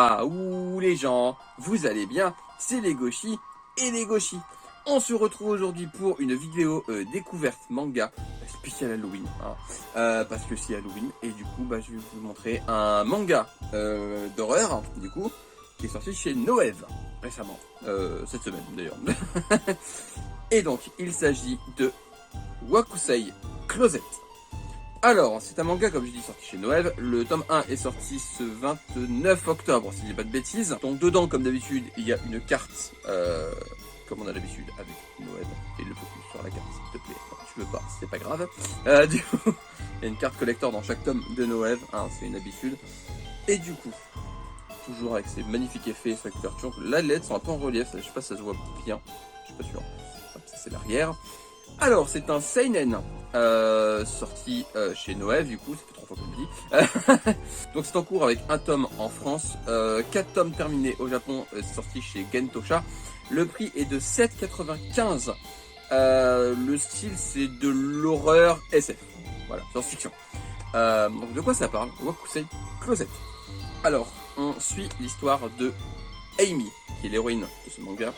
Waouh les gens, vous allez bien? C'est les Goshi et les Goshi. On se retrouve aujourd'hui pour une vidéo découverte manga spéciale Halloween, hein, parce que c'est Halloween et du coup je vais vous montrer un manga d'horreur du coup qui est sorti chez Noëv récemment, cette semaine d'ailleurs. Et donc il s'agit de Wakusei Closet. Alors, c'est un manga, comme je dis, sorti chez Noël. Le tome 1 est sorti ce 29 octobre, si je dis pas de bêtises. Donc dedans, comme d'habitude, il y a une carte, comme on a l'habitude avec Noël. Et le focus sur la carte, s'il te plaît. Enfin, tu veux pas, c'est pas grave. Du coup, il y a une carte collector dans chaque tome de Noël, hein, c'est une habitude. Et du coup, toujours avec ces magnifiques effets sur la couverture. Là, les lettres sont un peu en relief, je sais pas si ça se voit bien, je suis pas sûr. Ça, c'est l'arrière. Alors, c'est un seinen sorti chez Noël, du coup, ça fait 3 fois qu'on le dit. Donc c'est en cours avec un tome en France, 4 tomes terminés au Japon, sorti chez Gentosha. Le prix est de 7,95 $. Le style, c'est de l'horreur SF. Voilà, science-fiction. Donc de quoi ça parle? Wakusei Closet. Alors, on suit l'histoire de Amy, qui est l'héroïne de ce manga.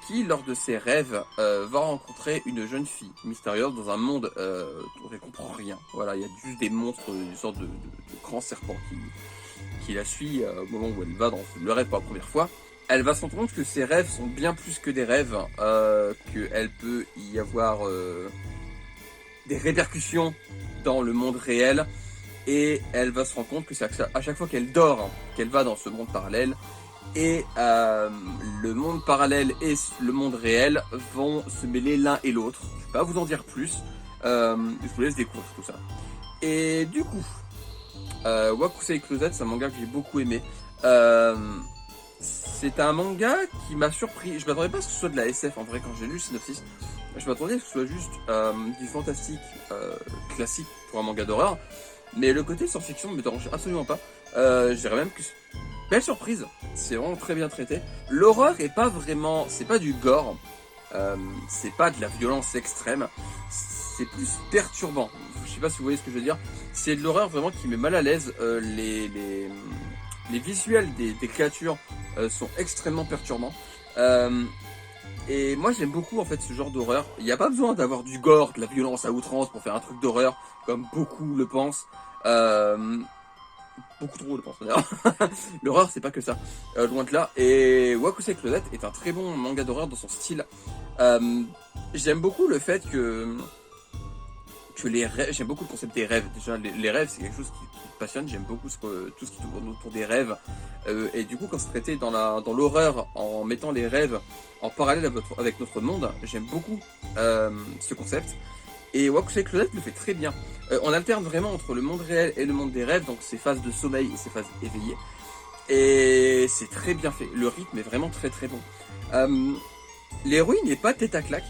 Qui, lors de ses rêves, va rencontrer une jeune fille mystérieuse dans un monde dont elle comprend rien. Voilà, il y a juste des monstres, une sorte de grands serpents qui la suit au moment où elle va dans le rêve pour la première fois. Elle va se rendre compte que ses rêves sont bien plus que des rêves, qu'elle peut y avoir des répercussions dans le monde réel. Et elle va se rendre compte que c'est à chaque fois qu'elle dort, qu'elle va dans ce monde parallèle. Et le monde parallèle et le monde réel vont se mêler l'un et l'autre. Je ne vais pas vous en dire plus. Je vous laisse découvrir tout ça. Et du coup, Wakusei Closet, c'est un manga que j'ai beaucoup aimé. C'est un manga qui m'a surpris. Je m'attendais pas à ce que ce soit de la SF en vrai quand j'ai lu le synopsis. Je m'attendais à ce que ce soit juste du fantastique classique pour un manga d'horreur. Mais le côté science-fiction ne me dérange absolument pas. Je dirais même que belle surprise, c'est vraiment très bien traité. L'horreur est pas vraiment, c'est pas du gore, c'est pas de la violence extrême, c'est plus perturbant. Je sais pas si vous voyez ce que je veux dire. C'est de l'horreur vraiment qui met mal à l'aise. Les visuels des créatures sont extrêmement perturbants. Et moi j'aime beaucoup en fait ce genre d'horreur. Il n'y a pas besoin d'avoir du gore, de la violence à outrance pour faire un truc d'horreur, comme beaucoup le pensent. Beaucoup trop, je pense d'ailleurs. L'horreur, c'est pas que ça. Loin de là. Et Wakusei Closet est un très bon manga d'horreur dans son style. J'aime beaucoup le fait que les rêves. J'aime beaucoup le concept des rêves. Déjà, les rêves, c'est quelque chose qui me passionne. J'aime beaucoup tout ce qui tourne autour des rêves. Et du coup, quand c'est traité dans l'horreur, en mettant les rêves en parallèle avec notre monde, j'aime beaucoup ce concept. Et Wakusei Closet le fait très bien. On alterne vraiment entre le monde réel et le monde des rêves, donc ces phases de sommeil et ces phases éveillées. Et c'est très bien fait. Le rythme est vraiment très très bon. L'héroïne n'est pas tête à claque.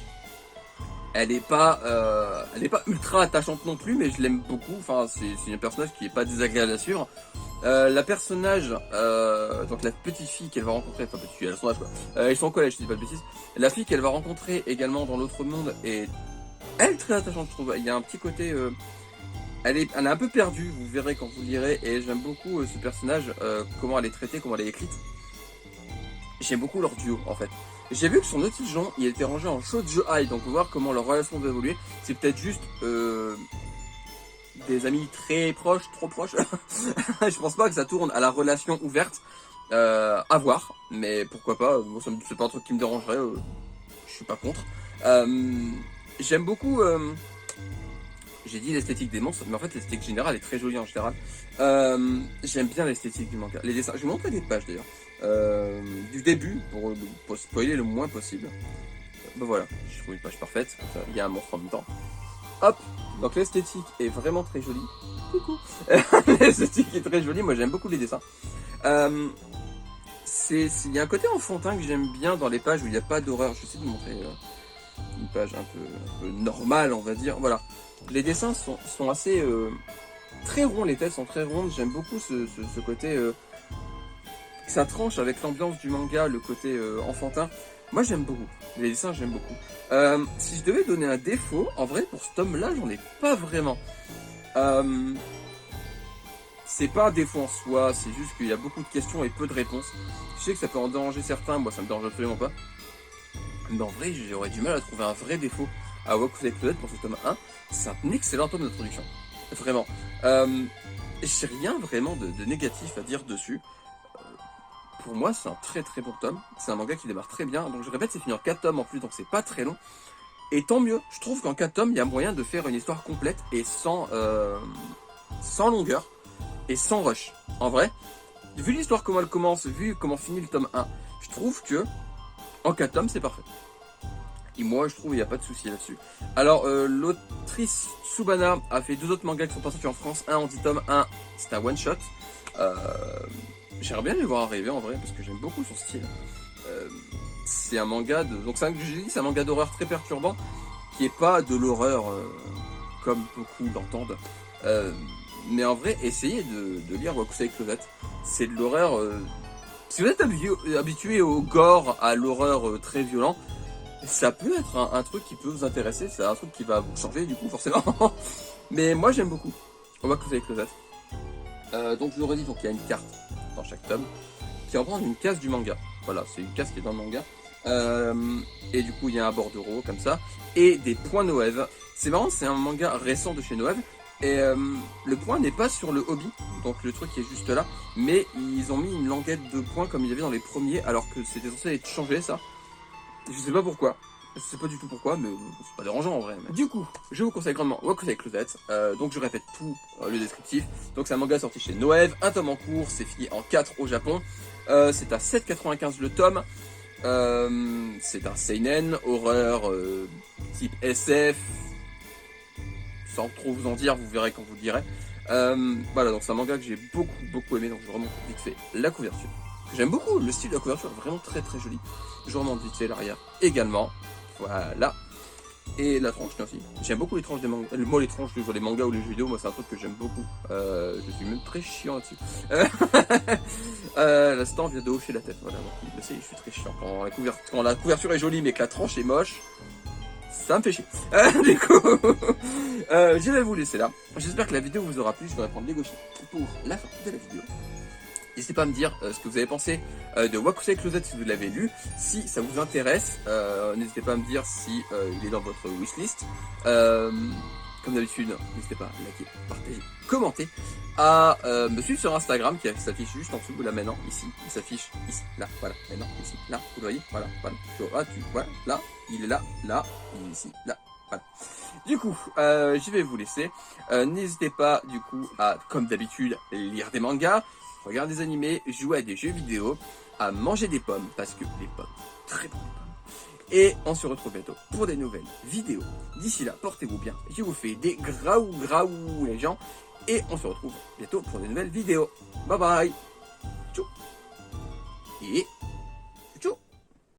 Elle n'est pas ultra attachante non plus, mais je l'aime beaucoup. Enfin, c'est un personnage qui n'est pas désagréable à suivre. La personnage, donc la petite fille qu'elle va rencontrer, enfin petite fille, elle a son âge quoi. Ils sont au collège, je dis pas de bêtises. La fille qu'elle va rencontrer également dans l'autre monde est très attachante, je trouve. Il y a un petit côté, elle est un peu perdue, vous verrez quand vous lirez, et j'aime beaucoup ce personnage, comment elle est traitée, comment elle est écrite. J'aime beaucoup leur duo en fait. J'ai vu que son Notijon, il était rangé en Shoujo Ai, donc on va voir comment leur relation va évoluer. C'est peut-être juste des amis très proches, trop proches. Je pense pas que ça tourne à la relation ouverte. À voir, mais pourquoi pas. Moi, c'est pas un truc qui me dérangerait. Je suis pas contre. J'aime beaucoup. J'ai dit l'esthétique des monstres, mais en fait l'esthétique générale est très jolie en général. J'aime bien l'esthétique du manga. Les dessins, je vais vous montrer des pages d'ailleurs. Du début, pour spoiler le moins possible. Voilà, je trouve une page parfaite. Il y a un monstre en même temps. Hop, donc l'esthétique est vraiment très jolie. Coucou. L'esthétique est très jolie, moi j'aime beaucoup les dessins. Il y a un côté enfantin que j'aime bien dans les pages où il n'y a pas d'horreur. Je vais essayer de vous montrer une page un peu normale, on va dire. Voilà. Les dessins sont assez très ronds, les têtes sont très rondes. J'aime beaucoup ce côté ça tranche avec l'ambiance du manga, le côté enfantin. Moi j'aime beaucoup. Les dessins j'aime beaucoup. Si je devais donner un défaut, en vrai pour ce tome là j'en ai pas vraiment. C'est pas un défaut en soi, c'est juste qu'il y a beaucoup de questions et peu de réponses. Je sais que ça peut en déranger certains, moi ça me dérange absolument pas. Mais en vrai, j'aurais du mal à trouver un vrai défaut à Wakusei Closet pour ce tome 1. C'est un excellent tome d'introduction. Vraiment. J'ai rien vraiment de négatif à dire dessus. Pour moi, c'est un très très bon tome. C'est un manga qui démarre très bien. Donc je répète, c'est fini en 4 tomes en plus, donc c'est pas très long. Et tant mieux. Je trouve qu'en 4 tomes, il y a moyen de faire une histoire complète et sans longueur et sans rush. En vrai, vu l'histoire comment elle commence, vu comment finit le tome 1, je trouve que en 4 tomes, c'est parfait. Et moi, je trouve qu'il n'y a pas de souci là-dessus. Alors, l'autrice Tsubana a fait 2 autres mangas qui sont pas sortis en France. Un en 10 tomes, un c'est un one-shot. J'aimerais bien les voir arriver en vrai, parce que j'aime beaucoup son style. C'est un manga de... Donc, c'est un manga d'horreur très perturbant, qui est pas de l'horreur comme beaucoup l'entendent. Mais en vrai, essayez de lire Wakusei Closet. C'est de l'horreur... Si vous êtes habitué au gore, à l'horreur très violent, ça peut être un truc qui peut vous intéresser. C'est un truc qui va vous changer du coup, forcément. Mais moi, j'aime beaucoup Wakusei Closet. Donc, je vous redis, donc il y a une carte dans chaque tome qui reprend une case du manga. Voilà, c'est une case qui est dans le manga. Et du coup, il y a un bordereau comme ça. Et des points Noël. C'est marrant, c'est un manga récent de chez Noël. Et le point n'est pas sur le hobby, donc le truc qui est juste là, mais ils ont mis une languette de points comme il y avait dans les premiers, alors que c'était censé être changé ça. Je sais pas pourquoi, je sais pas du tout pourquoi, mais c'est pas dérangeant en vrai. Mais... Du coup, je vous conseille grandement Wakusei Closet, donc je répète tout le descriptif. Donc c'est un manga sorti chez Noël, un tome en cours, c'est fini en 4 au Japon, c'est à 7,95 le tome. C'est un seinen, horreur type SF. Sans trop vous en dire, vous verrez quand vous le direz. Voilà, donc c'est un manga que j'ai beaucoup aimé, donc je remonte vite fait la couverture. J'aime beaucoup le style de la couverture, vraiment très très joli. Je remonte vite fait l'arrière également. Voilà. Et la tranche aussi. J'aime beaucoup les tranches des mangas. Moi, les tranches sur les mangas ou les jeux vidéo, moi c'est un truc que j'aime beaucoup. Je suis même très chiant là-dessus. L'instant vient de hocher la tête. Voilà, donc, je sais, je suis très chiant. Quand la couverture est jolie mais que la tranche est moche, ça me fait chier. Du coup, je vais vous laisser là. J'espère que la vidéo vous aura plu. Je vais reprendre les gauchis pour la fin de la vidéo. N'hésitez pas à me dire ce que vous avez pensé de Wakusei Closet si vous l'avez lu. Si ça vous intéresse, n'hésitez pas à me dire si il est dans votre wishlist. Comme d'habitude, n'hésitez pas à liker, partager, commenter, à me suivre sur Instagram qui s'affiche juste en dessous, là maintenant, ici, il s'affiche ici, là, voilà, maintenant, ici, là, vous le voyez, voilà, voilà, là, il est là, il est ici, là, voilà. Du coup, je vais vous laisser. N'hésitez pas, du coup, à, comme d'habitude, lire des mangas, regarder des animés, jouer à des jeux vidéo, à manger des pommes, parce que les pommes, très bonnes pommes. Et on se retrouve bientôt pour des nouvelles vidéos. D'ici là, portez-vous bien. Je vous fais des graou les gens. Et on se retrouve bientôt pour des nouvelles vidéos. Bye bye. Tchou. Et...